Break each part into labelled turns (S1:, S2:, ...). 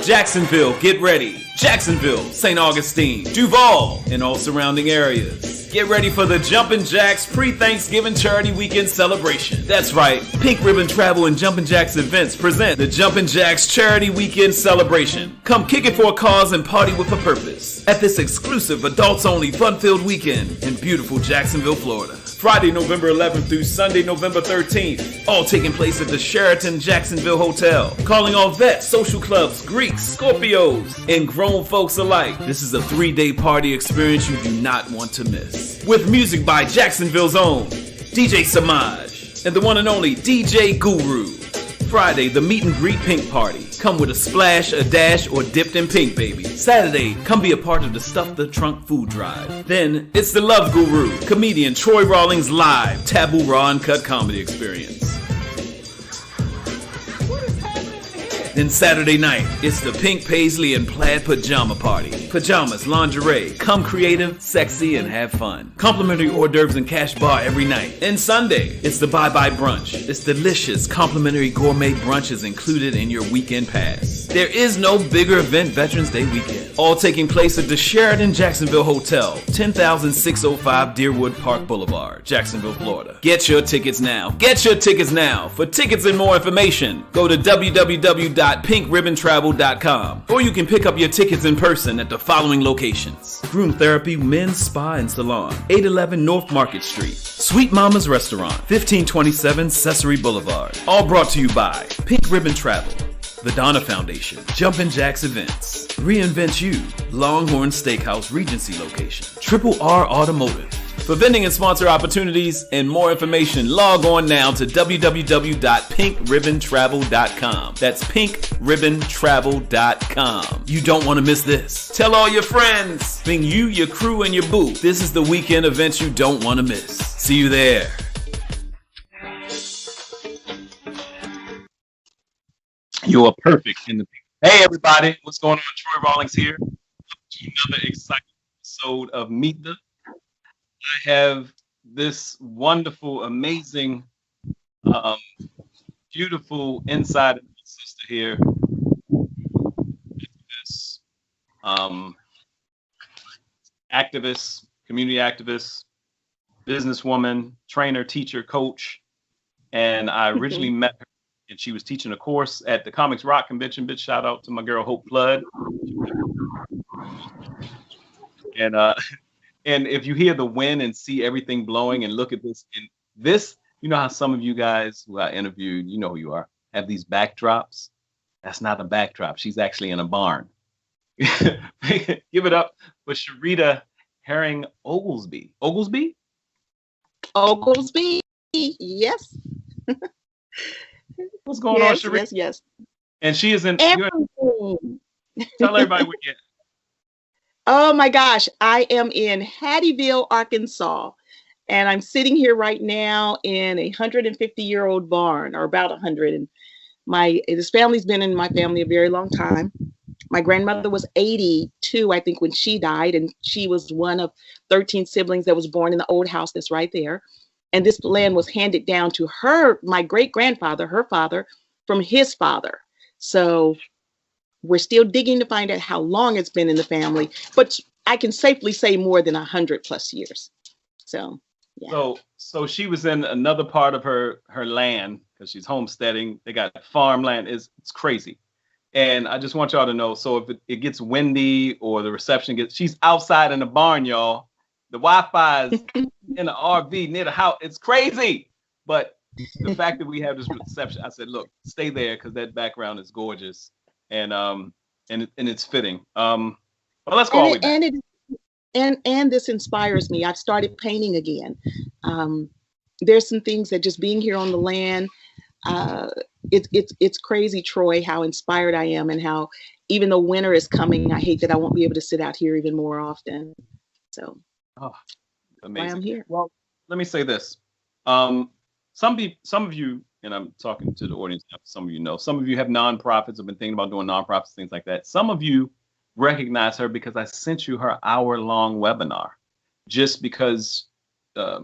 S1: Jacksonville, get ready. Jacksonville, St. Augustine, Duval, and all surrounding areas. Get ready for the Jumpin' Jacks pre-Thanksgiving charity weekend celebration. That's right, Pink Ribbon Travel and Jumpin' Jacks events present the Jumpin' Jacks charity weekend celebration. Come kick it for a cause and party with a purpose at this exclusive adults-only fun-filled weekend in beautiful Jacksonville, Florida. Friday, November 11th through Sunday, November 13th. All taking place at the SHERATON Jacksonville Hotel. Calling all vets, social clubs, Greeks, Scorpios, and grown folks alike. This is a 3-day party experience you do not want to miss. With music by Jacksonville's own DJ Samaj and the one and only DJ Guru. Friday, the meet and greet pink party. Come with a splash, a dash, or dipped in pink, baby. Saturday, come be a part of the Stuff the Trunk food drive. Then, it's the Love Guru, comedian Troy Rawlings live Taboo Raw Uncut comedy experience. Then Saturday night, it's the pink paisley and plaid pajama party. Pajamas, lingerie, come creative, sexy, and have fun. Complimentary hors d'oeuvres and cash bar every night. And Sunday, it's the bye-bye brunch. This delicious complimentary gourmet brunch is included in your weekend pass. There is no bigger event Veterans Day weekend. All taking place at the Sheraton Jacksonville Hotel, 10,605 Deerwood Park Boulevard, Jacksonville, Florida. Get your tickets now. Get your tickets now. For tickets and more information, go to www.pinkribbontravel.com, or you can pick up your tickets in person at the following locations: Groom Therapy, Men's Spa and Salon, 811 North Market Street, Sweet Mama's Restaurant, 1527 Cesare Boulevard. All brought to you by Pink Ribbon Travel, the Donna Foundation, Jumpin' Jacks Events, Reinvent You, Longhorn Steakhouse Regency Location, Triple R Automotive. For vending and sponsor opportunities and more information, log on now to www.pinkribbontravel.com. That's pinkribbontravel.com. You don't want to miss this. Tell all your friends. Bring you, your crew, and your boo. This is the weekend event you don't want to miss. See you there.
S2: You are perfect in the pink. Hey everybody, what's going on? Troy Rawlings here. Another exciting episode of Meet the. I have this wonderful, amazing, beautiful inside sister here. This activist, community activist, businesswoman, trainer, teacher, coach, and I originally met her, and she was teaching a course at the Comics Rock convention. Big shout out to my girl Hope Flood. And if you hear the wind and see everything blowing and look at this, and this, you know how some of you guys who I interviewed, you know who you are, have these backdrops? That's not a backdrop. She's actually in a barn. Give it up for Sherita Herring-Oglesby. Oglesby?
S3: Oglesby, yes.
S2: What's going on, Sherita?
S3: Yes, yes.
S2: And she is in.
S3: Everything.
S2: Tell everybody where you're at.
S3: Oh my gosh, I am in Hattieville, Arkansas, and I'm sitting here right now in a 150-year-old barn, or about 100. And this family's been in my family a very long time. My grandmother was 82, I think, when she died, and she was one of 13 siblings that was born in the old house that's right there. And this land was handed down to her, my great-grandfather, her father, from his father. So we're still digging to find out how long it's been in the family, but I can safely say more than 100+ years. So, yeah.
S2: So she was in another part of her land because she's homesteading. They got farmland. It's crazy. And I just want y'all to know, so if it gets windy or the reception she's outside in the barn, y'all. The Wi-Fi is in the RV near the house. It's crazy. But the fact that we have this reception, I said, look, stay there because that background is gorgeous. And it's fitting. Well, let's go all the way back.
S3: And this inspires me. I've started painting again. There's some things that just being here on the land, it's crazy, Troy, how inspired I am, and how even though winter is coming, I hate that I won't be able to sit out here even more often. So,
S2: amazing.
S3: I'm here.
S2: Well, let me say this. Some of you, and I'm talking to the audience now, some of you know, some of you have nonprofits, have been thinking about doing nonprofits, things like that. Some of you recognize her because I sent you her hour-long webinar, just because I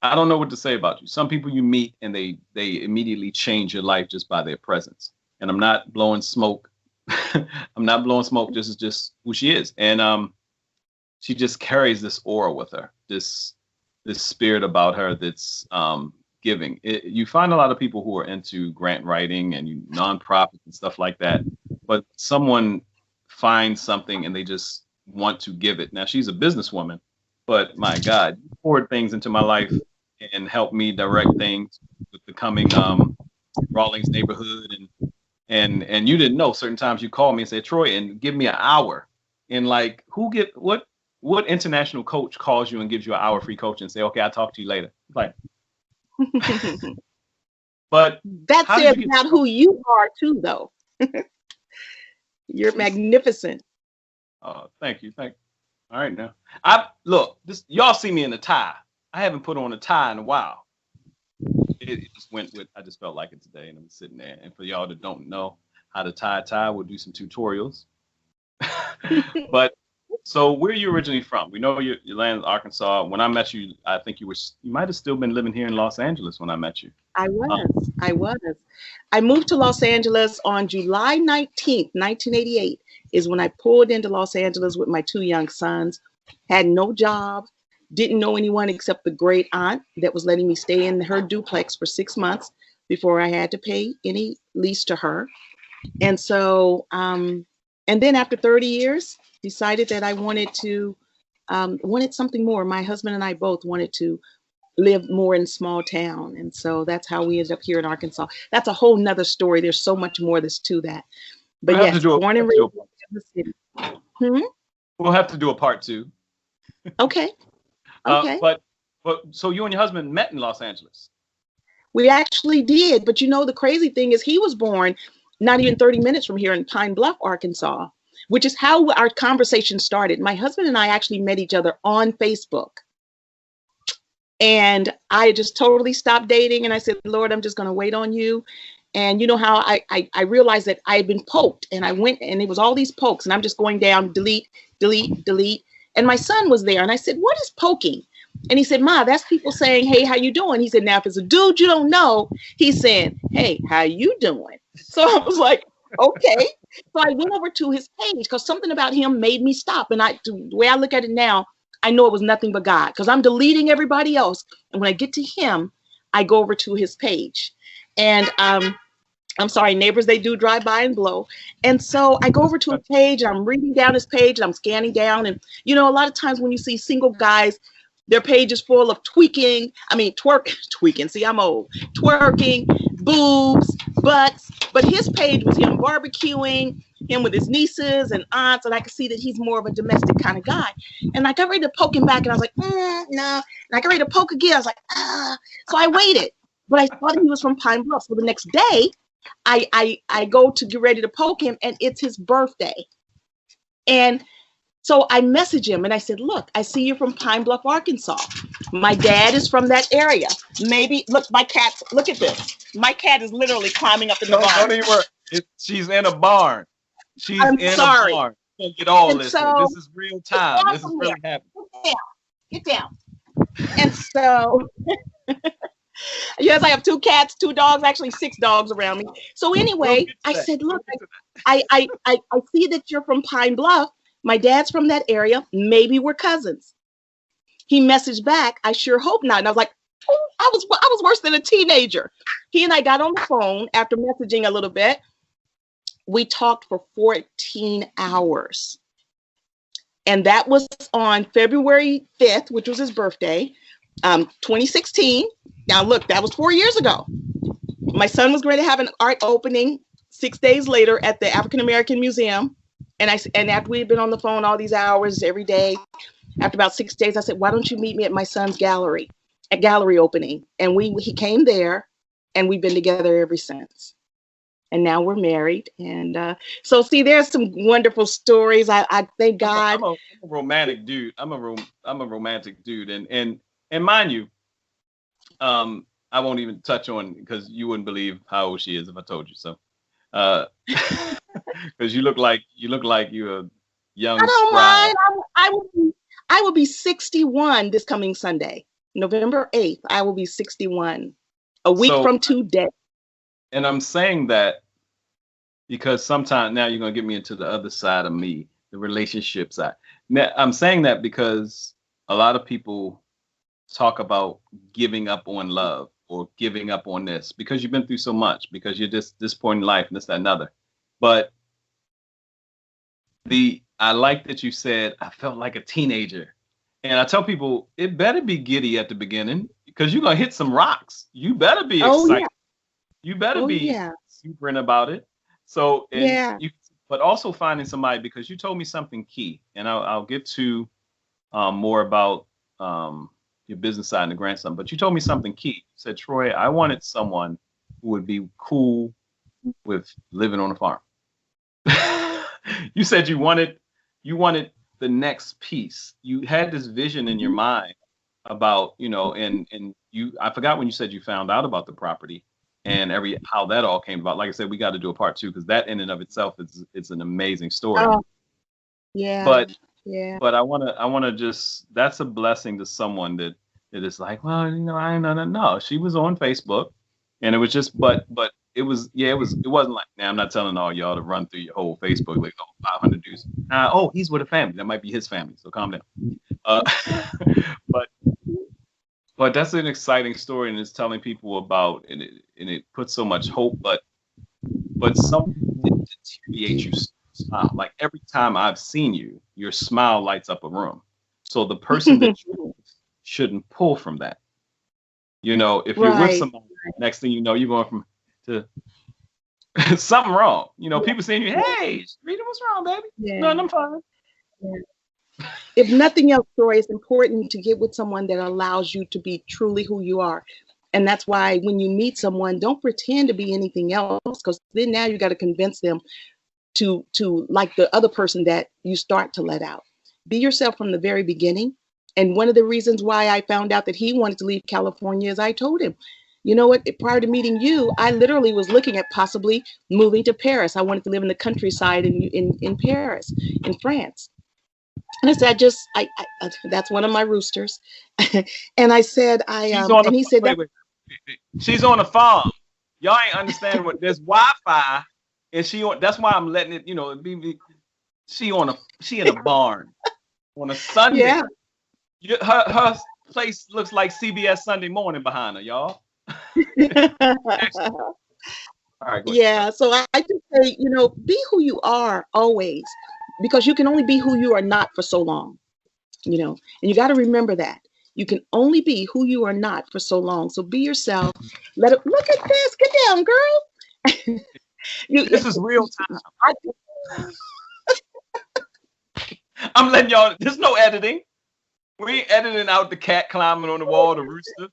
S2: don't know what to say about you. Some people you meet and they immediately change your life just by their presence. And I'm not blowing smoke I'm not blowing smoke. This is just who she is. And she just carries this aura with her, this spirit about her that's giving. You find a lot of people who are into grant writing and nonprofits and stuff like that, but someone finds something and they just want to give it. Now, she's a businesswoman, but my God, you poured things into my life and helped me direct things with becoming Rawlings neighborhood. And you didn't know, certain times you call me and say, Troy, and give me an hour. And like, what international coach calls you and gives you an hour free coaching and say, okay, I'll talk to you later? Like, but
S3: that says about who you are too, though. You're magnificent.
S2: Oh, thank you. All right, now look, y'all see me in a tie. I haven't put on a tie in a while. It just went with, I just felt like it today, and I'm sitting there. And for y'all that don't know how to tie a tie, we'll do some tutorials. But so where are you originally from? We know you land in Arkansas. When I met you, I think you might have still been living here in Los Angeles when I met you.
S3: I was. I moved to Los Angeles on July 19th, 1988 is when I pulled into Los Angeles with my 2 young sons, had no job, didn't know anyone except the great aunt that was letting me stay in her duplex for 6 months before I had to pay any lease to her. And so, and then after 30 years, decided that I wanted something more. My husband and I both wanted to live more in small town. And so that's how we ended up here in Arkansas. That's a whole nother story. There's so much more that's to that. But yes, born and raised in the city.
S2: We'll have to do a part 2.
S3: Okay. Okay.
S2: But so you and your husband met in Los Angeles?
S3: We actually did. But you know, the crazy thing is he was born not even 30 minutes from here in Pine Bluff, Arkansas, which is how our conversation started. My husband and I actually met each other on Facebook. And I just totally stopped dating. And I said, Lord, I'm just going to wait on you. And you know how I realized that I had been poked, and I went and it was all these pokes, and I'm just going down, delete, delete, delete. And my son was there, and I said, what is poking? And he said, Ma, that's people saying, hey, how you doing? He said, now, if it's a dude you don't know, he's saying, hey, how you doing? So I was like, okay. So I went over to his page because something about him made me stop. And the way I look at it now, I know it was nothing but God, because I'm deleting everybody else. And when I get to him, I go over to his page. And I'm sorry, neighbors, they do drive by and blow. And so I go over to a page, I'm reading down his page, and I'm scanning down. And, you know, a lot of times when you see single guys, their page is full of tweaking. See, I'm old. Twerking, boobs, butts. But his page was him barbecuing, him with his nieces and aunts. And I could see that he's more of a domestic kind of guy. And I got ready to poke him back, and I was like, no. And I got ready to poke again. I was like, ah. So I waited. But I thought he was from Pine Bluff. So the next day, I go to get ready to poke him, and it's his birthday. And so I message him and I said, look, I see you're from Pine Bluff, Arkansas. My dad is from that area. Maybe, look, my cat, look at this. My cat is literally climbing up in the barn.
S2: Don't even worry. She's in a barn. She's
S3: I'm
S2: in
S3: sorry.
S2: a barn. Don't get all
S3: And
S2: this.
S3: so,
S2: This is real time. This is really happening.
S3: Get down. And so, yes, I have 2 cats, 2 dogs, actually 6 dogs around me. So anyway, I said, look, I see that you're from Pine Bluff. My dad's from that area. Maybe we're cousins. He messaged back, I sure hope not. And I was like, oh, I was worse than a teenager. He and I got on the phone after messaging a little bit. We talked for 14 hours. And that was on February 5th, which was his birthday, 2016. Now, look, that was 4 years ago. My son was going to have an art opening 6 days later at the African American Museum. And after we had been on the phone all these hours every day, after about 6 days, I said, why don't you meet me at my son's gallery opening? And he came there, and we've been together ever since. And now we're married. And so, see, there's some wonderful stories. I thank God.
S2: I'm a romantic dude. I'm a romantic dude. And mind you, I won't even touch on, because you wouldn't believe how old she is if I told you so. Because you look like you're a young.
S3: I don't mind. I will be 61 this coming Sunday, November 8th. I will be 61, a week from today.
S2: And I'm saying that because sometimes now you're going to get me into the other side of me, the relationship side. Now, I'm saying that because a lot of people talk about giving up on love or giving up on this because you've been through so much, because you're just this point in life and this, that, and another. But I like that you said, I felt like a teenager. And I tell people, it better be giddy at the beginning because you're going to hit some rocks. You better be excited. Yeah. You better be exuberant about it. So, but also finding somebody, because you told me something key, and I'll get to more about your business side and the grandson, but you told me something key. You said, Troy, I wanted someone who would be cool with living on a farm. You said you wanted the next piece. You had this vision in your mind about, and I forgot when you said you found out about the property and how that all came about. Like I said, we got to do a part 2 because that in and of itself it's an amazing story.
S3: Oh, yeah.
S2: But I want to just, that's a blessing to someone that is like, well, I no. She was on Facebook, and it was just, but it wasn't like, now I'm not telling all y'all to run through your whole Facebook like 500 dudes. He's with a family. That might be his family. So calm down. But that's an exciting story, and it's telling people about, and it puts so much hope, but something that deteriorates your smile. Like every time I've seen you, your smile lights up a room. So the person that you shouldn't pull from that. If you're with somebody, next thing you know, you're going from to something wrong. People saying, hey, Sherita, what's wrong, baby? Yeah. No, I'm fine.
S3: Yeah. If nothing else, Troy, it's important to get with someone that allows you to be truly who you are. And that's why when you meet someone, don't pretend to be anything else, because then now you got to convince them to like the other person that you start to let out. Be yourself from the very beginning. And one of the reasons why I found out that he wanted to leave California is I told him, you know what, prior to meeting you, I literally was looking at possibly moving to Paris. I wanted to live in the countryside in Paris, in France. And I said, I that's one of my roosters. And I said, and he said,
S2: wait. She's on a farm. Y'all ain't understand what there's Wi-Fi, and that's why I'm letting it, she in a barn on a Sunday.
S3: Yeah.
S2: Her place looks like CBS Sunday Morning behind her, y'all. All right,
S3: yeah. So I just say, be who you are always, because you can only be who you are not for so long, and you got to remember that you can only be who you are not for so long. So be yourself. Look at this. Get down, girl.
S2: This is real time. I'm letting y'all, there's no editing. We ain't editing out the cat climbing on the wall, the rooster.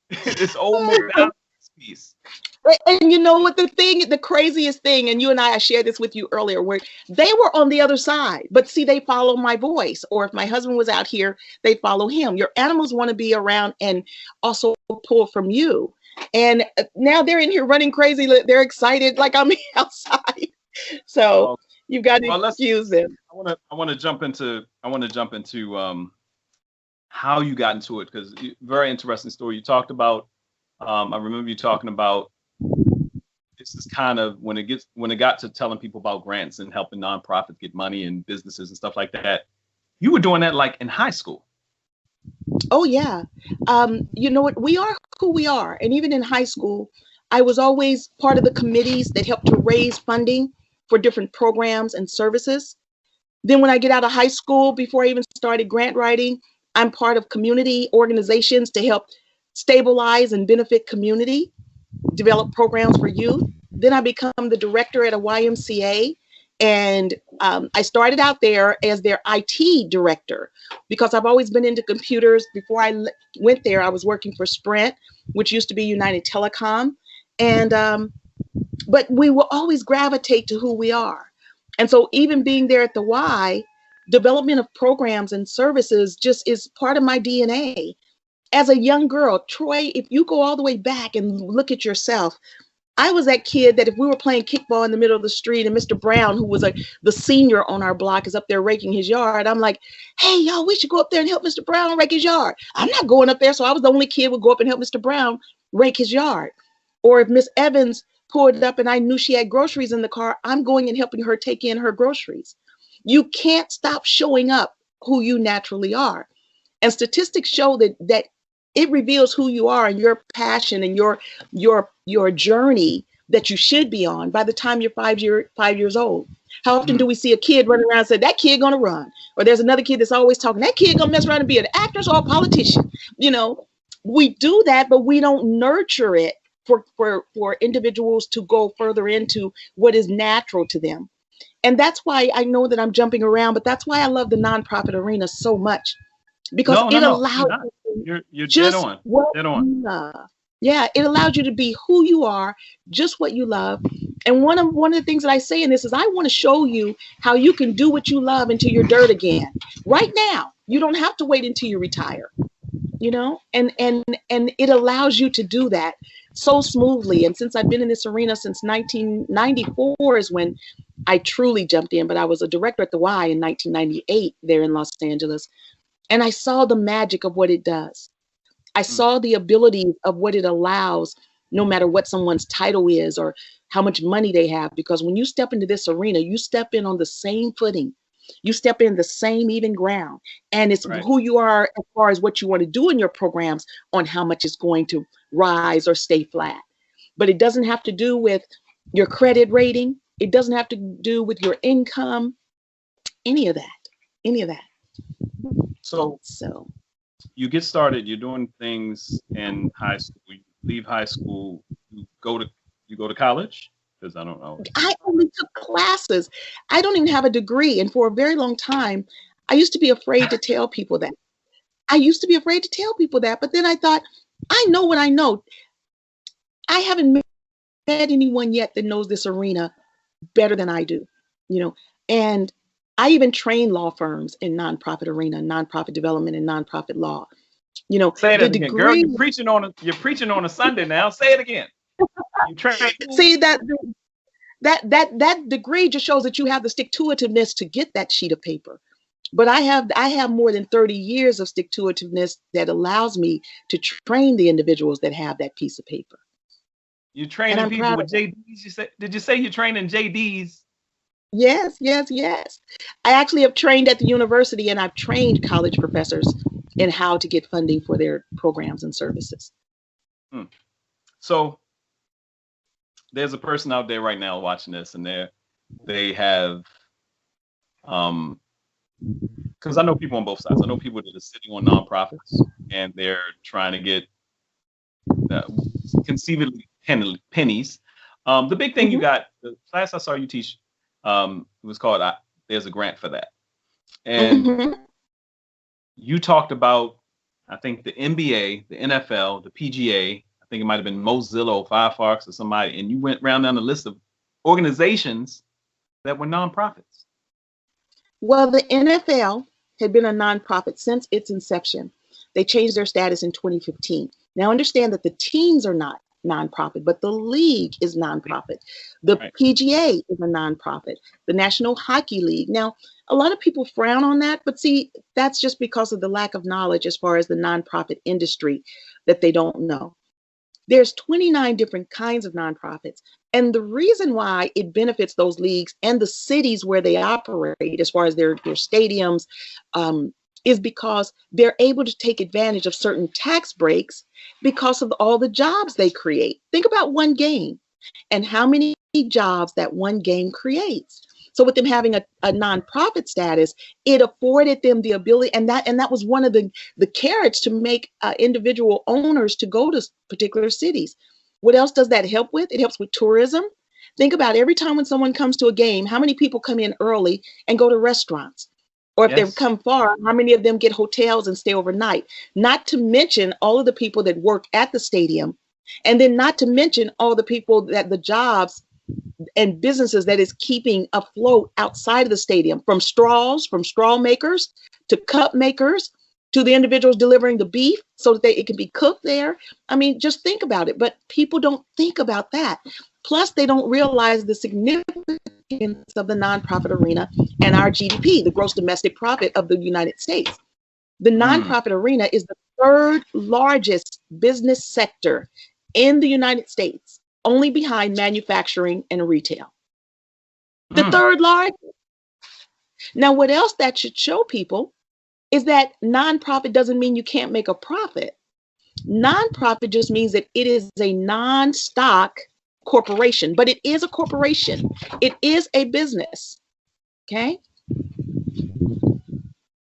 S2: It's old McDonald's piece.
S3: And you know what the craziest thing, and you and I shared this with you earlier, where they were on the other side, but see, they follow my voice. Or if my husband was out here, they follow him. Your animals want to be around and also pull from you. And now they're in here running crazy. They're excited like I'm outside. So you've got to excuse them.
S2: I want to jump into how you got into it, because very interesting story. You talked about, I remember you talking about, this is kind of when it got to telling people about grants and helping nonprofits get money and businesses and stuff like that. You were doing that like in high school.
S3: Oh yeah. You know what? We are who we are. And even in high school, I was always part of the committees that helped to raise funding for different programs and services. Then when I get out of high school, before I even started grant writing, I'm part of community organizations to help stabilize and benefit community, develop programs for youth. Then I become the director at a YMCA. And I started out there as their IT director, because I've always been into computers. Before I went there, I was working for Sprint, which used to be United Telecom. And but we will always gravitate to who we are. And so even being there at the Y, development of programs and services just is part of my DNA. As a young girl, Troy, if you go all the way back and look at yourself, I was that kid that if we were playing kickball in the middle of the street and Mr. Brown, who was the senior on our block, is up there raking his yard, I'm like, hey, y'all, we should go up there and help Mr. Brown rake his yard. I'm not going up there. So I was the only kid who would go up and help Mr. Brown rake his yard. Or if Miss Evans pulled up and I knew she had groceries in the car, I'm going and helping her take in her groceries. You can't stop showing up who you naturally are. And statistics show that it reveals who you are and your passion and your journey that you should be on by the time you're 5 years old. How often do we see a kid running around and say, that kid gonna run? Or there's another kid that's always talking, that kid gonna mess around and be an actress or a politician. You know, we do that, but we don't nurture it for individuals to go further into what is natural to them. And that's why I know that I'm jumping around, but that's why I love the nonprofit arena so much, because it allows
S2: you're dead on. Dead on.
S3: Yeah, it allows you to be who you are, just what you love. And one of the things that I say in this is I want to show you how you can do what you love until you're dirt again. Right now, you don't have to wait until you retire, you know, and it allows you to do that so smoothly. And since I've been in this arena since 1994 is when I truly jumped in, but I was a director at the Y in 1998 there in Los Angeles. And I saw the magic of what it does. I saw the ability of what it allows, no matter what someone's title is or how much money they have. Because when you step into this arena, you step in on the same footing. You step in the same even ground. And it's who you are as far as what you want to do in your programs on how much it's going to rise or stay flat. But it doesn't have to do with your credit rating. It doesn't have to do with your income, any of that.
S2: So you get started, you're doing things in high school, you leave high school, you go to college? Because I don't know.
S3: I only took classes. I don't even have a degree. And for a very long time, I used to be afraid to tell people that. But then I thought, I know what I know. I haven't met anyone yet that knows this arena better than I do, you know. And I even train law firms in nonprofit arena, nonprofit development, and nonprofit law. You know,
S2: say that again, girl. You're preaching on a Sunday now. Say it again. You train.
S3: See that degree just shows that you have the stick-to-itiveness to get that sheet of paper. But I have more than 30 years of stick-to-itiveness that allows me to train the individuals that have that piece of paper.
S2: You're training people with JDs. Did you say you're training JDs?
S3: Yes. I actually have trained at the university, and I've trained college professors in how to get funding for their programs and services.
S2: So there's a person out there right now watching this, and they have, because I know people on both sides. I know people that are sitting on nonprofits and they're trying to get conceivably pennies. The big thing you got, the class I saw you teach, it was called There's a Grant for That. And you talked about, I think, the NBA, the NFL, the PGA, I think it might have been Mozilla or Firefox or somebody, and you went round down the list of organizations that were nonprofits.
S3: Well, the NFL had been a nonprofit since its inception. They changed their status in 2015. Now understand that the teams are not nonprofit, but the league is nonprofit. The PGA is a nonprofit. The National Hockey League. Now, a lot of people frown on that, but see, that's just because of the lack of knowledge as far as the nonprofit industry that they don't know. There's 29 different kinds of nonprofits. And the reason why it benefits those leagues and the cities where they operate, as far as their stadiums, is because they're able to take advantage of certain tax breaks because of all the jobs they create. Think about one game and how many jobs that one game creates. So with them having a nonprofit status, it afforded them the ability, and that was one of the carrots to make individual owners to go to particular cities. What else does that help with? It helps with tourism. Think about every time when someone comes to a game, how many people come in early and go to restaurants? Or if they've come far, how many of them get hotels and stay overnight? Not to mention all of the people that work at the stadium. And then not to mention all the people that the jobs and businesses that is keeping afloat outside of the stadium, from straw makers to cup makers to the individuals delivering the beef so that it can be cooked there. I mean, just think about it. But people don't think about that. Plus, they don't realize the significance of the nonprofit arena and our GDP, the gross domestic product of the United States. The nonprofit arena is the third largest business sector in the United States. only behind manufacturing and retail. The third largest. Now, what else that should show people is that nonprofit doesn't mean you can't make a profit. Nonprofit just means that it is a non-stock corporation, but it is a corporation. It is a business. Okay.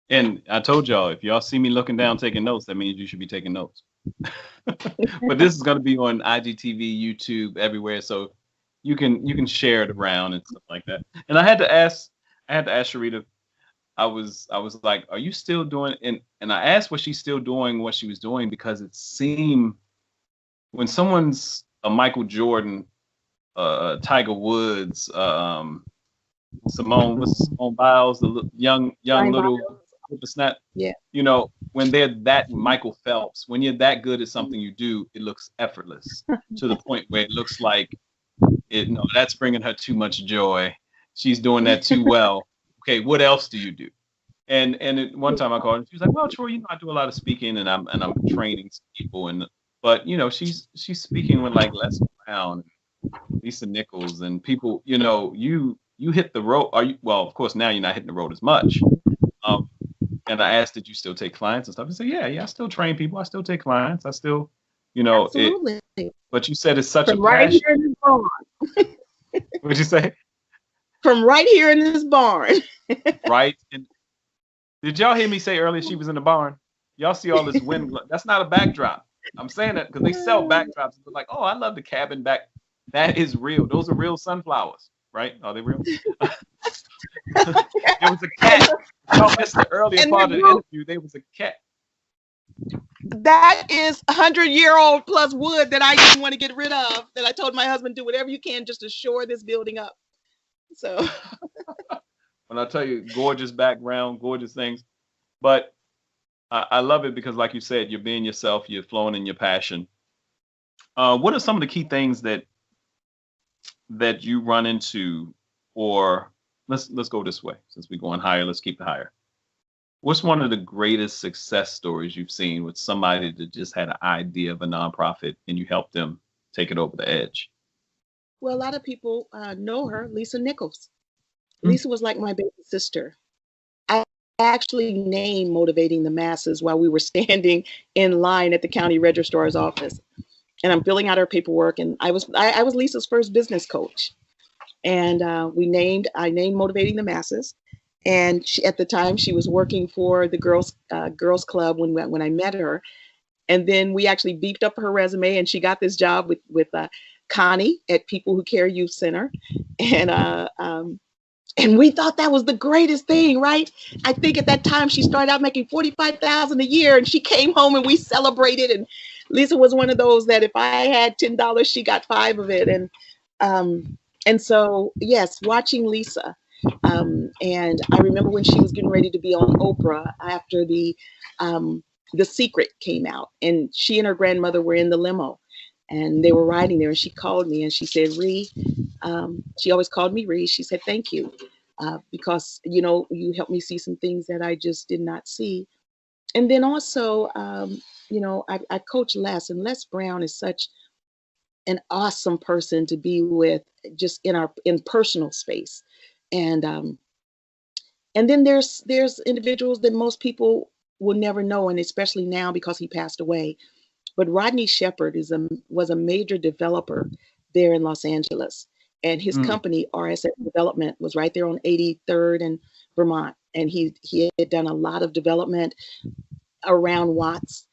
S2: And I told y'all, if y'all see me looking down taking notes, that means you should be taking notes. But this is going to be on IGTV, YouTube, everywhere, so you can share it around and stuff like that. And I had to ask Sherita. I was like, are you still doing? And I asked, was she still doing what she was doing, because it seemed when someone's a Michael Jordan, Tiger Woods, Simone Biles, the young little snap.
S3: Yeah.
S2: You know, when they're that Michael Phelps, when you're that good at something you do, it looks effortless to the point where it looks like that's bringing her too much joy. She's doing that too well. Okay, what else do you do? And one time I called her, she was like, well, Troy, I do a lot of speaking and I'm training people, but she's speaking with like Les Brown, Lisa Nichols, and people, you hit the road. Well, of course now you're not hitting the road as much. And I asked, did you still take clients and stuff? I said, yeah, I still train people. I still take clients. I still,
S3: Absolutely.
S2: But you said it's such a
S3: right
S2: passion.
S3: Here in this barn.
S2: What'd you say?
S3: From right here in this barn.
S2: Right. And did y'all hear me say earlier she was in the barn? Y'all see all this wind? That's not a backdrop. I'm saying that because they sell backdrops. They're like, oh, I love the cabin back. That is real. Those are real sunflowers, right? Are they real? There was a cat. Y'all missed the earlier part of the interview. There was a cat.
S3: That is 100-year-old plus wood that I didn't want to get rid of. That I told my husband, do whatever you can just to shore this building up. So.
S2: When I tell you, gorgeous background, gorgeous things, but I love it because, like you said, you're being yourself. You're flowing in your passion. What are some of the key things that you run into, or let's go this way since we're going higher. Let's keep it higher. What's one of the greatest success stories you've seen with somebody that just had an idea of a nonprofit and you helped them take it over the edge?
S3: Well, a lot of people know her, Lisa Nichols. Lisa was like my baby sister. I actually named Motivating the Masses while we were standing in line at the county registrar's office. And I'm filling out her paperwork. And I was Lisa's first business coach. And I named Motivating the Masses. And at the time, she was working for the girls club when I met her. And then we actually beefed up her resume, and she got this job with Connie at People Who Care Youth Center. And we thought that was the greatest thing, right? I think at that time she started out making $45,000 a year, and she came home and we celebrated. And Lisa was one of those that if I had $10, she got $5 of it. And so yes, watching Lisa. And I remember when she was getting ready to be on Oprah after the Secret came out, and she and her grandmother were in the limo. And they were riding there, and she called me and she said, Ree, she always called me Ree. She said, thank you, because, you helped me see some things that I just did not see. And then also, I coach Les, and Les Brown is such an awesome person to be with, just in personal space. And then there's individuals that most people will never know, and especially now because he passed away. But Rodney Shepherd was a major developer there in Los Angeles, and his company RSS Development was right there on 83rd and Vermont, and he had done a lot of development around Watts,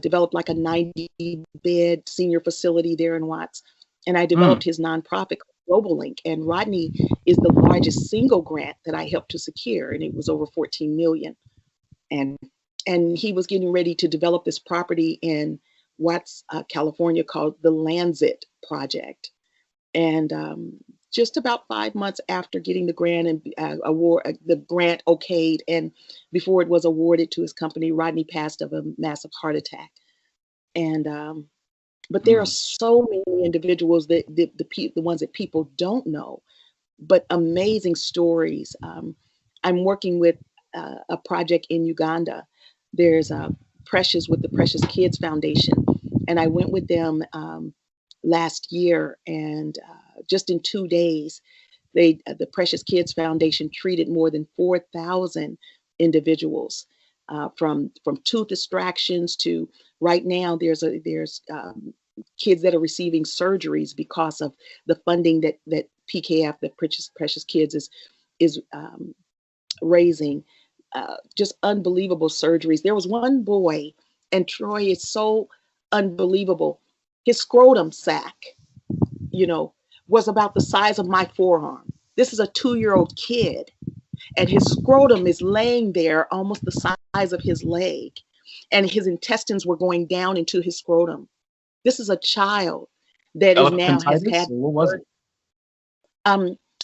S3: developed like a 90-bed senior facility there in Watts, and I developed his nonprofit RAWLINGS, and Rodney is the largest single grant that I helped to secure, and it was over $14 million, and he was getting ready to develop this property in Watts, California, called the Landsit Project. And just about 5 months after getting the grant and the grant okayed, and before it was awarded to his company, Rodney passed of a massive heart attack. And but there are so many individuals that the ones that people don't know, but amazing stories. I'm working with a project in Uganda. There's Precious with the Precious Kids Foundation, and I went with them last year, and just in 2 days, the Precious Kids Foundation treated more than 4,000 individuals, from tooth extractions to right now. There's kids that are receiving surgeries because of the funding that PKF, the Precious Kids, is raising. Just unbelievable surgeries. There was one boy, and Troy, is so unbelievable. His scrotum sac, was about the size of my forearm. This is a 2-year-old kid, and his scrotum is laying there almost the size of his leg, and his intestines were going down into his scrotum. This is a child that is now has had.
S2: What was it?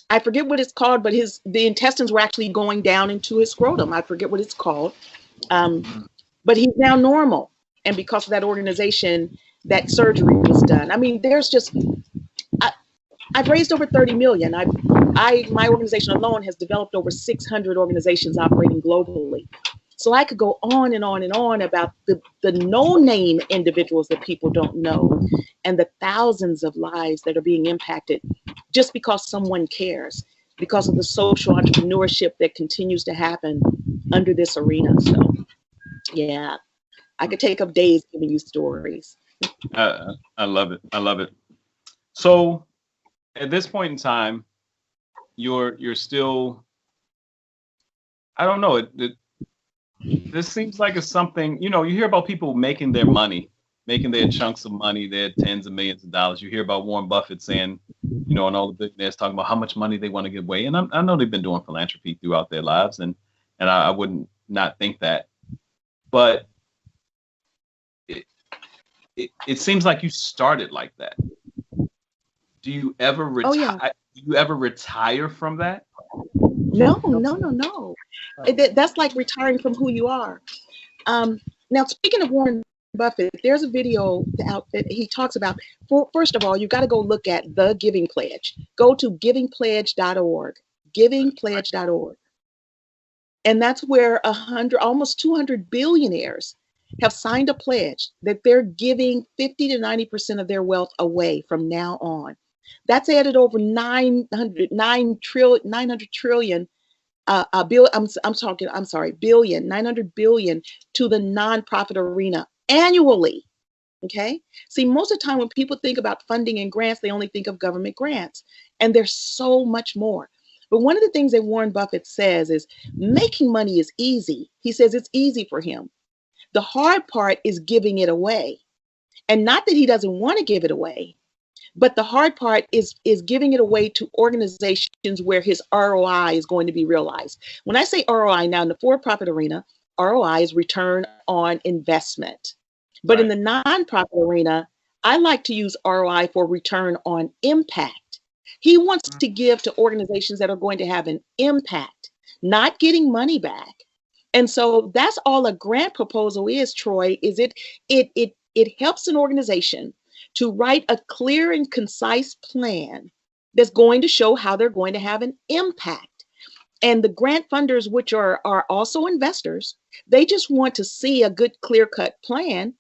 S3: I forget what it's called, but the intestines were actually going down into his scrotum. I forget what it's called, but he's now normal, and because of that organization, that surgery was done. I mean, there's just. I've raised over 30 million. My organization alone has developed over 600 organizations operating globally. So I could go on and on and on about the no-name individuals that people don't know, and the thousands of lives that are being impacted just because someone cares, because of the social entrepreneurship that continues to happen under this arena. So yeah, I could take up days giving you stories.
S2: I love it. I love it. So at this point in time, you're still, I don't know, this seems like it's something, you hear about people making their money, making their chunks of money, their tens of millions of dollars. You hear about Warren Buffett saying, and all the billionaires talking about how much money they want to give away. And I know they've been doing philanthropy throughout their lives, and I wouldn't not think that. But it seems like you started like that. Do you ever retire?
S3: Oh, yeah.
S2: Do you ever retire from that?
S3: No. That's like retiring from who you are. Now, speaking of Warren Buffett, there's a video out that he talks about. First of all, you got to go look at the Giving Pledge. Go to givingpledge.org, givingpledge.org. And that's where almost 200 billionaires have signed a pledge that they're giving 50 to 90% of their wealth away from now on. That's added over 900 trillion billion, 900 billion to the nonprofit arena annually. Okay. See, most of the time when people think about funding and grants, they only think of government grants, and there's so much more. But one of the things that Warren Buffett says is making money is easy. He says it's easy for him. The hard part is giving it away. And not that he doesn't want to give it away, but the hard part is giving it away to organizations where his ROI is going to be realized. When I say ROI now in the for-profit arena, ROI is return on investment. But in the nonprofit arena, I like to use ROI for return on impact. He wants to give to organizations that are going to have an impact, not getting money back. And so that's all a grant proposal is, Troy, is it helps an organization to write a clear and concise plan that's going to show how they're going to have an impact. And the grant funders, which are also investors, they just want to see a good clear-cut plan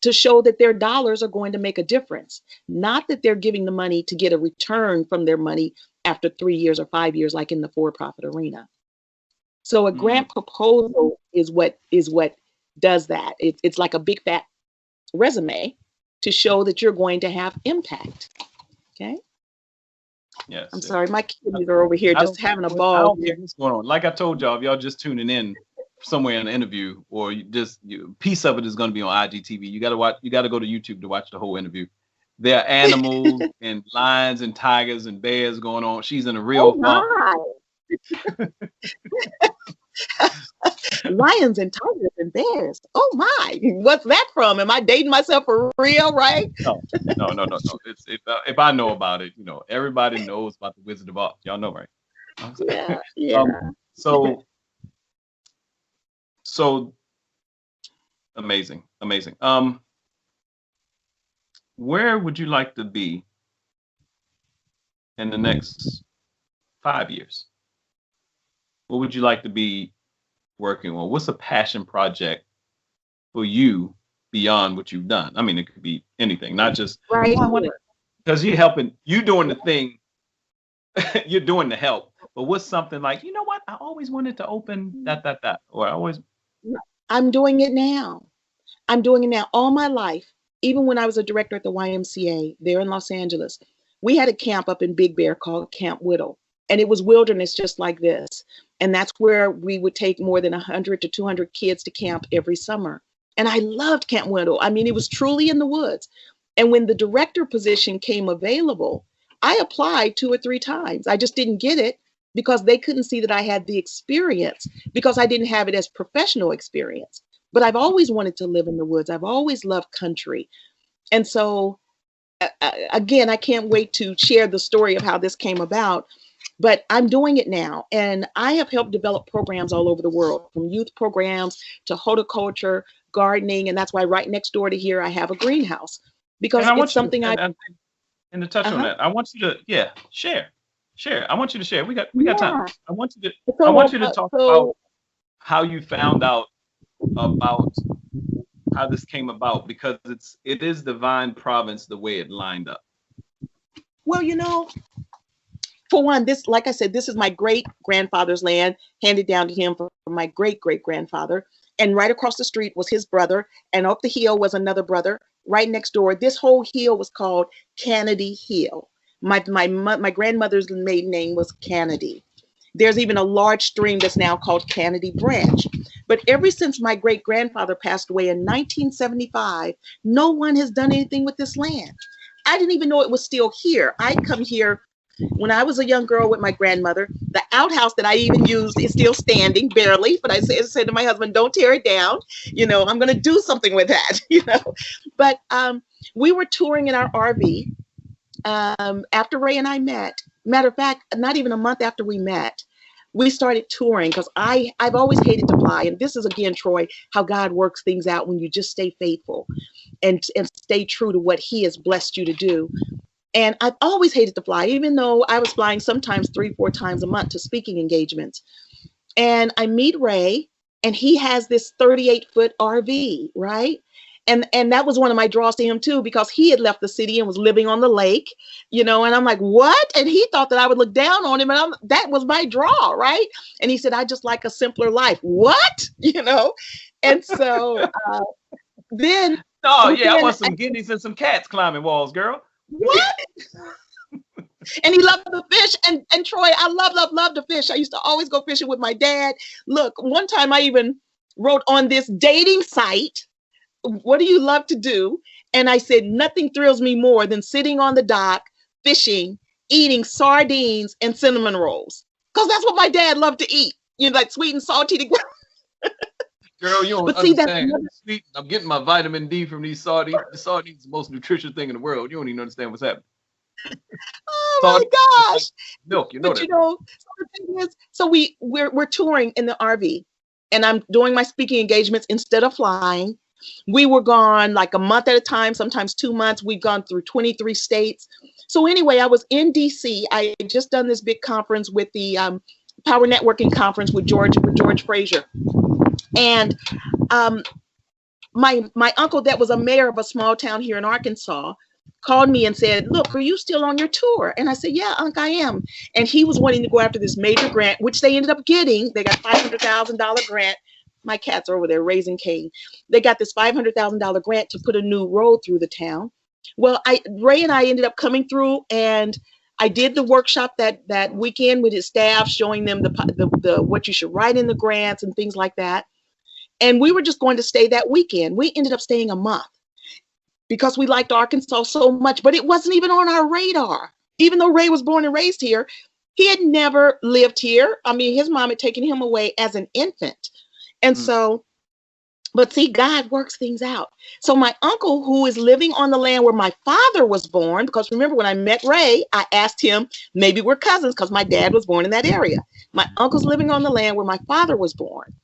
S3: to show that their dollars are going to make a difference, not that they're giving the money to get a return from their money after 3 years or 5 years, like in the for-profit arena. So a grant proposal is what does that. It's like a big fat resume to show that you're going to have impact. Okay.
S2: Yes.
S3: I'm sorry, my kids are over here just having a ball.
S2: I don't know what's going on. Like I told y'all, if y'all just tuning in somewhere in the interview, or piece of it is going to be on IGTV. You got to go to YouTube to watch the whole interview. There are animals and lions and tigers and bears going on. She's in a real farm.
S3: Lions and tigers and bears. Oh my! What's that from? Am I dating myself for real? Right?
S2: No. It's if I know about it, everybody knows about the Wizard of Oz. Y'all know, right?
S3: Yeah.
S2: So amazing. Where would you like to be in the next 5 years? What would you like to be working on? What's a passion project for you beyond what you've done. I mean, it could be anything, not just
S3: Right.
S2: because you're helping, you doing the thing, you're doing the help. But what's something like, you know what? I always wanted to open that, or I always.
S3: I'm doing it now. I'm doing it now all my life. Even when I was a director at the YMCA there in Los Angeles, we had a camp up in Big Bear called Camp Whittle. And it was wilderness just like this. And that's where we would take more than 100 to 200 kids to camp every summer. And I loved Camp Whittle. I mean, it was truly in the woods. And when the director position came available, I applied 2 or 3 times. I just didn't get it because they couldn't see that I had the experience because I didn't have it as professional experience. But I've always wanted to live in the woods. I've always loved country. And so, again, I can't wait to share the story of how this came about. But I'm doing it now. And I have helped develop programs all over the world, from youth programs to horticulture, gardening. And that's why right next door to here, I have a greenhouse. Because it's something
S2: and to touch on that, I want you to, share. I want you to share. We got time. I want you to talk about how you found out about how this came about, because it is divine providence the way it lined up.
S3: Well, you know, for one, this, like I said, this is my great grandfather's land, handed down to him from my great great grandfather. And right across the street was his brother, and up the hill was another brother. Right next door, this whole hill was called Kennedy Hill. My grandmother's maiden name was Kennedy. There's even a large stream that's now called Kennedy Branch. But ever since my great grandfather passed away in 1975, no one has done anything with this land. I didn't even know it was still here. I'd come here when I was a young girl with my grandmother. The outhouse that I even used is still standing, barely. But I said to my husband, don't tear it down. You know, I'm going to do something with that, you know. But we were touring in our RV after Ray and I met. Matter of fact, not even a month after we met, we started touring because I've always hated to fly. And this is, again, Troy, how God works things out when you just stay faithful and stay true to what he has blessed you to do. And I've always hated to fly, even though I was flying sometimes 3-4 times a month to speaking engagements. And I meet Ray, and he has this 38-foot RV, right? And that was one of my draws to him too, because he had left the city and was living on the lake, you know, and I'm like, what? And he thought that I would look down on him, and that was my draw, right? And he said, I just like a simpler life. What? You know? And so then.
S2: Oh, yeah, I want some guineas and some cats climbing walls, girl.
S3: What? And he loved to fish. And Troy, I love to fish. I used to always go fishing with my dad. Look, one time I even wrote on this dating site, what do you love to do? And I said, nothing thrills me more than sitting on the dock, fishing, eating sardines and cinnamon rolls. Because that's what my dad loved to eat. You know, like sweet and salty together.
S2: Girl, you don't understand. Sweet, I'm getting my vitamin D from these sardines. The sardines is the most nutritious thing in the world. You don't even understand what's happening.
S3: Oh my gosh.
S2: Like milk, you know. But
S3: that. You know, so the thing is, so we're touring in the RV, and I'm doing my speaking engagements instead of flying. We were gone like a month at a time, sometimes 2 months. We've gone through 23 states. So anyway, I was in DC. I had just done this big conference with the Power Networking Conference with George Fraser. And my uncle, that was a mayor of a small town here in Arkansas, called me and said, look, are you still on your tour? And I said, yeah, Unc, I am. And he was wanting to go after this major grant, which they ended up getting. They got $500,000 grant. My cats are over there raising Cain. They got this $500,000 grant to put a new road through the town. Well, Ray and I ended up coming through, and I did the workshop that weekend with his staff, showing them the what you should write in the grants and things like that. And we were just going to stay that weekend. We ended up staying a month because we liked Arkansas so much, but it wasn't even on our radar. Even though Ray was born and raised here, he had never lived here. I mean, his mom had taken him away as an infant. And so, but see, God works things out. So my uncle, who is living on the land where my father was born, because remember when I met Ray, I asked him, maybe we're cousins because my dad was born in that area. My uncle's living on the land where my father was born.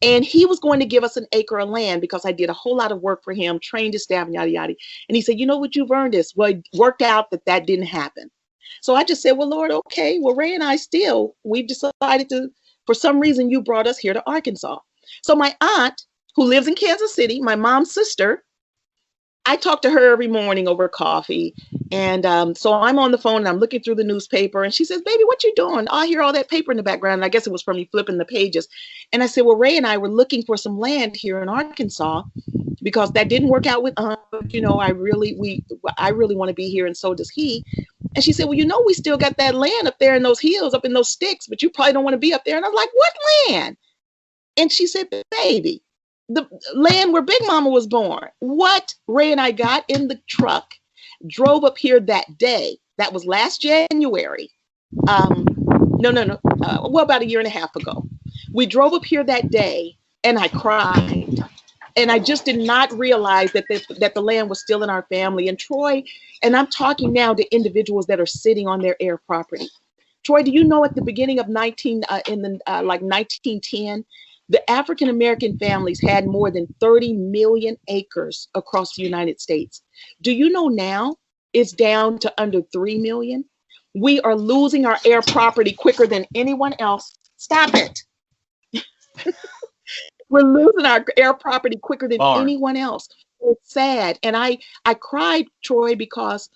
S3: And he was going to give us an acre of land because I did a whole lot of work for him, trained his staff, and yada, yada. And he said, you know what, you've earned this. Well, it worked out that didn't happen. So I just said, well, Lord, okay. Well, Ray and I we've decided to, for some reason, you brought us here to Arkansas. So my aunt, who lives in Kansas City, my mom's sister, I talk to her every morning over coffee. And so I'm on the phone and I'm looking through the newspaper, and she says, baby, what you doing? I hear all that paper in the background. And I guess it was from me flipping the pages. And I said, well, Ray and I were looking for some land here in Arkansas because that didn't work out with, you know, I really want to be here, and so does he. And she said, well, you know, we still got that land up there in those hills, up in those sticks, but you probably don't want to be up there. And I was like, what land? And she said, baby, the land where Big Mama was born. What? Ray and I got in the truck, drove up here that day. That was last January. Well, about a year and a half ago. We drove up here that day, and I cried. And I just did not realize that the land was still in our family. And Troy, and I'm talking now to individuals that are sitting on their heir property. Troy, do you know at the beginning of 1910, the African American families had more than 30 million acres across the United States? Do you know now it's down to under 3 million? We are losing our heir property quicker than anyone else. Stop it. We're losing our heir property quicker than anyone else. It's sad. And I cried, Troy, because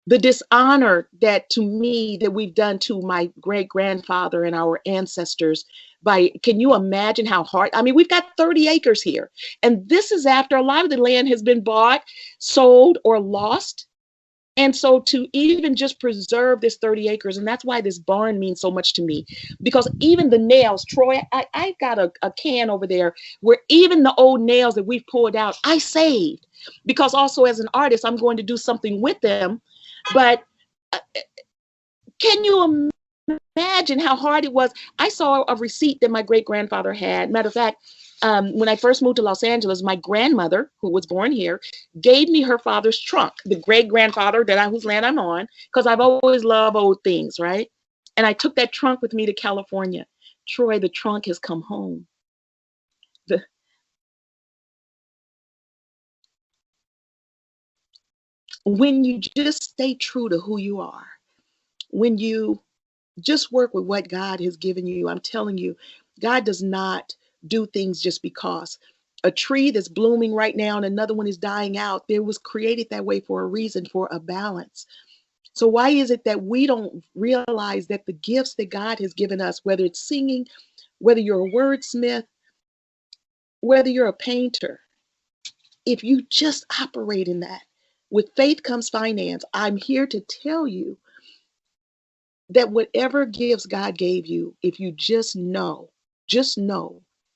S3: the dishonor that we've done to my great grandfather and our ancestors can you imagine how hard? I mean, we've got 30 acres here, and this is after a lot of the land has been bought, sold, or lost. And so to even just preserve this 30 acres, and that's why this barn means so much to me, because even the nails, Troy, I've got a can over there where even the old nails that we've pulled out, I saved, because also as an artist, I'm going to do something with them. But can you imagine how hard it was? I saw a receipt that my great grandfather had. Matter of fact, when I first moved to Los Angeles, my grandmother, who was born here, gave me her father's trunk, the great grandfather whose land I'm on, because I've always loved old things, right? And I took that trunk with me to California. Troy, the trunk has come home. When you just stay true to who you are, when you just work with what God has given you, I'm telling you, God does not do things just because. A tree that's blooming right now and another one is dying out, it was created that way for a reason, for a balance. So why is it that we don't realize that the gifts that God has given us, whether it's singing, whether you're a wordsmith, whether you're a painter, if you just operate in that, with faith comes finance. I'm here to tell you that whatever gifts God gave you, if you just know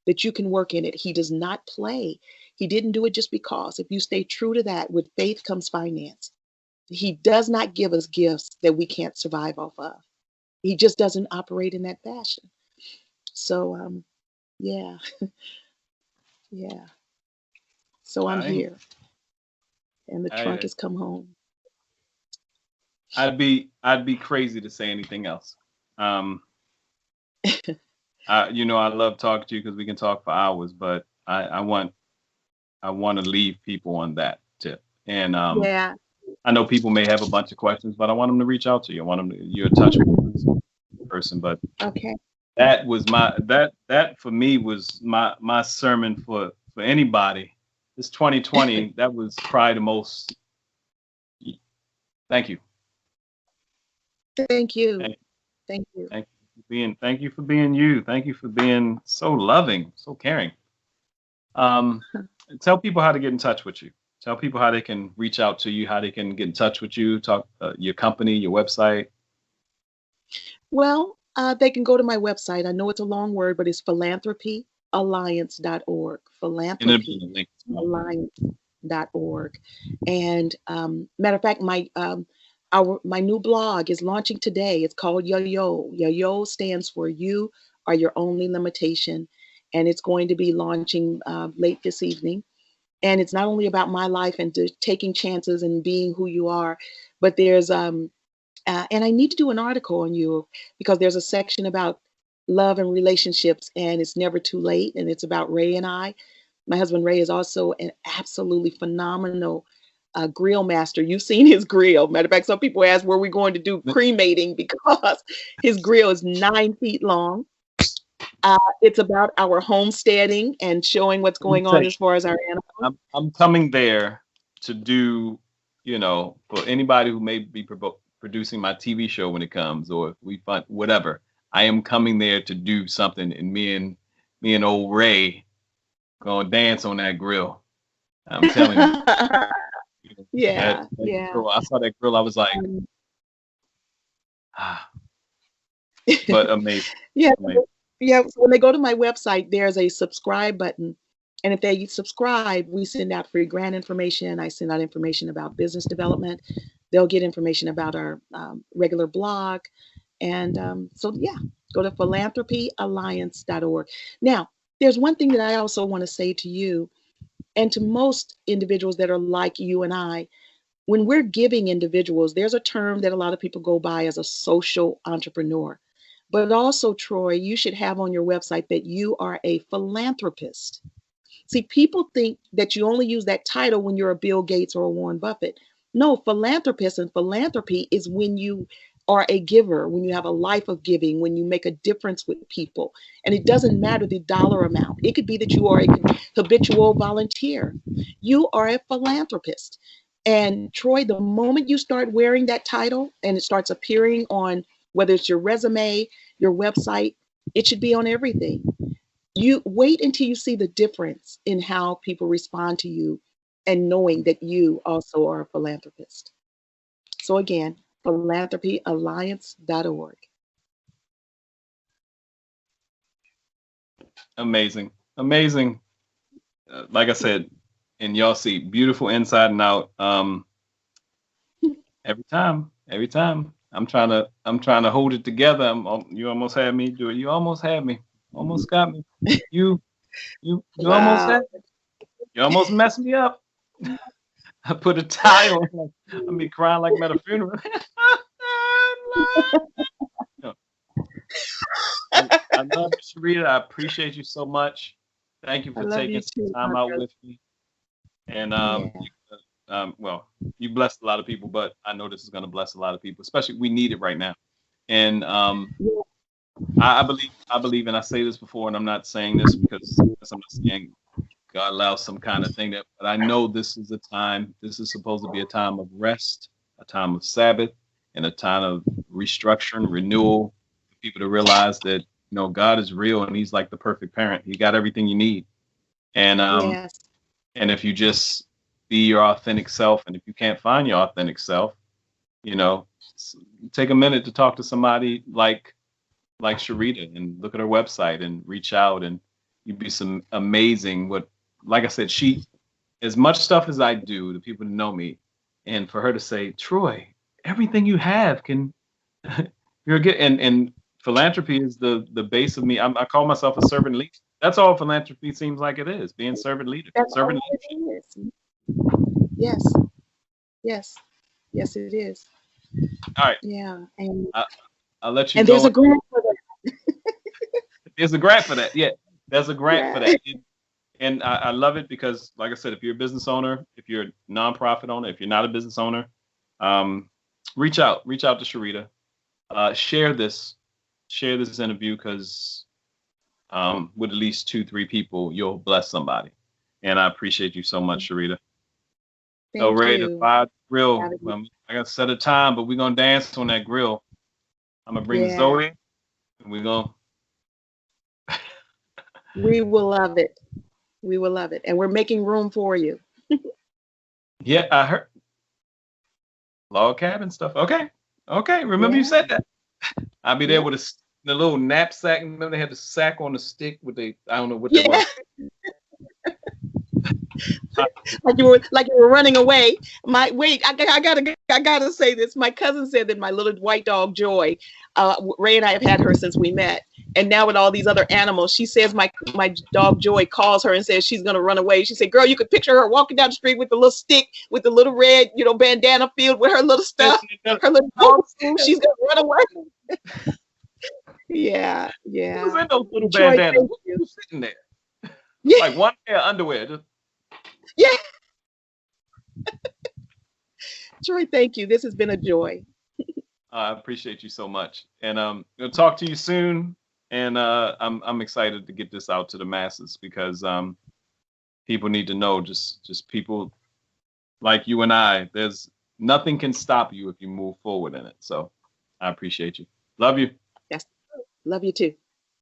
S3: that you can work in it. He does not play. He didn't do it just because. If you stay true to that, with faith comes finance. He does not give us gifts that we can't survive off of. He just doesn't operate in that fashion. So, yeah. Yeah. So I'm here. And the trunk has come home.
S2: I'd be crazy to say anything else. You know, I love talking to you because we can talk for hours, but I want to leave people on that tip. And yeah, I know people may have a bunch of questions, but I want them to reach out to you. I want them to, you're a touchable person, but
S3: okay.
S2: That was that for me was my sermon for anybody. This 2020, that was probably the most. Thank you.
S3: Thank you.
S2: Thank you. Thank you for being you. Thank you for being so loving, so caring. Tell people how to get in touch with you. Tell people how they can reach out to you, how they can get in touch with you, talk your company, your website.
S3: Well, they can go to my website. I know it's a long word, but it's philanthropyalliance.org. Philanthropyalliance.org. And matter of fact, my new blog is launching today. It's called Yo-Yo. Yo-Yo stands for You Are Your Only Limitation. And it's going to be launching late this evening. And it's not only about my life and taking chances and being who you are, but there's, and I need to do an article on you because there's a section about love and relationships, and it's never too late. And it's about Ray and I. My husband Ray is also an absolutely phenomenal grill master. You've seen his grill. Matter of fact, some people ask where we're going to do cremating because his grill is 9 feet long. It's about our homesteading and showing what's going on as far as our animals.
S2: I'm coming there to do, you know, for anybody who may be producing my TV show when it comes, or if we find whatever, I am coming there to do something, and me and old Ray gonna dance on that grill. I'm telling you.
S3: Yeah,
S2: that
S3: yeah.
S2: grill, I saw that grill, I was like, but amazing.
S3: Yeah,
S2: Amazing.
S3: yeah. So when they go to my website, there's a subscribe button. And if they subscribe, we send out free grant information. I send out information about business development. They'll get information about our regular blog. And so, yeah, go to philanthropyalliance.org. Now, there's one thing that I also want to say to you and to most individuals that are like you and I. When we're giving individuals, there's a term that a lot of people go by as a social entrepreneur. But also, Troy, you should have on your website that you are a philanthropist. See, people think that you only use that title when you're a Bill Gates or a Warren Buffett. No, philanthropist and philanthropy is when you are a giver, when you have a life of giving, when you make a difference with people. And it doesn't matter the dollar amount. It could be that you are a habitual volunteer. You are a philanthropist. And Troy, the moment you start wearing that title and it starts appearing on whether it's your resume, your website, it should be on everything. You wait until you see the difference in how people respond to you and knowing that you also are a philanthropist. So again, philanthropyalliance.org.
S2: Amazing. Amazing. Like I said, and y'all see beautiful inside and out. Every time I'm trying to hold it together. You almost had me do it. You almost had me. Almost got me. You
S3: Wow.
S2: almost had me. You almost messed me up. I put a tie on. I'll be crying like I'm at a funeral. I love you, Sherita. I appreciate you so much. Thank you for taking some time out with me. And well, you blessed a lot of people, but I know this is going to bless a lot of people, especially we need it right now. And I believe, and I say this before, and I'm not saying this because I'm not saying God allows some kind of thing but I know this is a time. This is supposed to be a time of rest, a time of Sabbath, and a time of restructuring, renewal, for people to realize that, you know, God is real and He's like the perfect parent. He got everything you need. And
S3: Yes.
S2: and if you just be your authentic self, and if you can't find your authentic self, you know, take a minute to talk to somebody like Sherita and look at her website and reach out, and you'd be some amazing like I said, she, as much stuff as I do, the people who know me, and for her to say, Troy, everything you have can, you're good. And philanthropy is the base of me. I call myself a servant leader. That's all philanthropy seems like it is, being servant leader.
S3: That's
S2: Servant
S3: all
S2: leadership.
S3: it is. Yes. Yes. Yes, it is.
S2: All right.
S3: Yeah. And
S2: I'll let you
S3: and
S2: go.
S3: there's a grant for that.
S2: There's a grant for that. Yeah, there's a grant for that.
S3: Yeah.
S2: And I love it because, like I said, if you're a business owner, if you're a nonprofit owner, if you're not a business owner, reach out to Sherita. Share this interview, because with at least 2-3 people, you'll bless somebody. And I appreciate you so much, Sherita. So ready to fire the grill. I got to set a time, but we're gonna dance on that grill. I'm gonna bring Zoe, and we're gonna.
S3: We will love it. We will love it, and we're making room for you.
S2: Yeah, I heard log cabin stuff. Okay. Remember you said that. I'll be there with the little knapsack. Remember they had the sack on the stick with I don't know what that was.
S3: like you were running away. I gotta say this. My cousin said that my little white dog Joy, Ray and I have had her since we met, and now with all these other animals, she says my dog Joy calls her and says she's gonna run away. She said, "Girl, you could picture her walking down the street with the little stick, with the little red, bandana filled with her little stuff, her little dog food. She's gonna run away." Yeah.
S2: Who's in those little bandanas? Who's sitting there? Yeah. Like one pair of underwear. Just...
S3: Yeah. Troy, thank you. This has been a joy.
S2: I appreciate you so much. And I'll talk to you soon. And I'm excited to get this out to the masses, because people need to know, just people like you and I. There's nothing can stop you if you move forward in it. So I appreciate you. Love you.
S3: Yes. Love you too.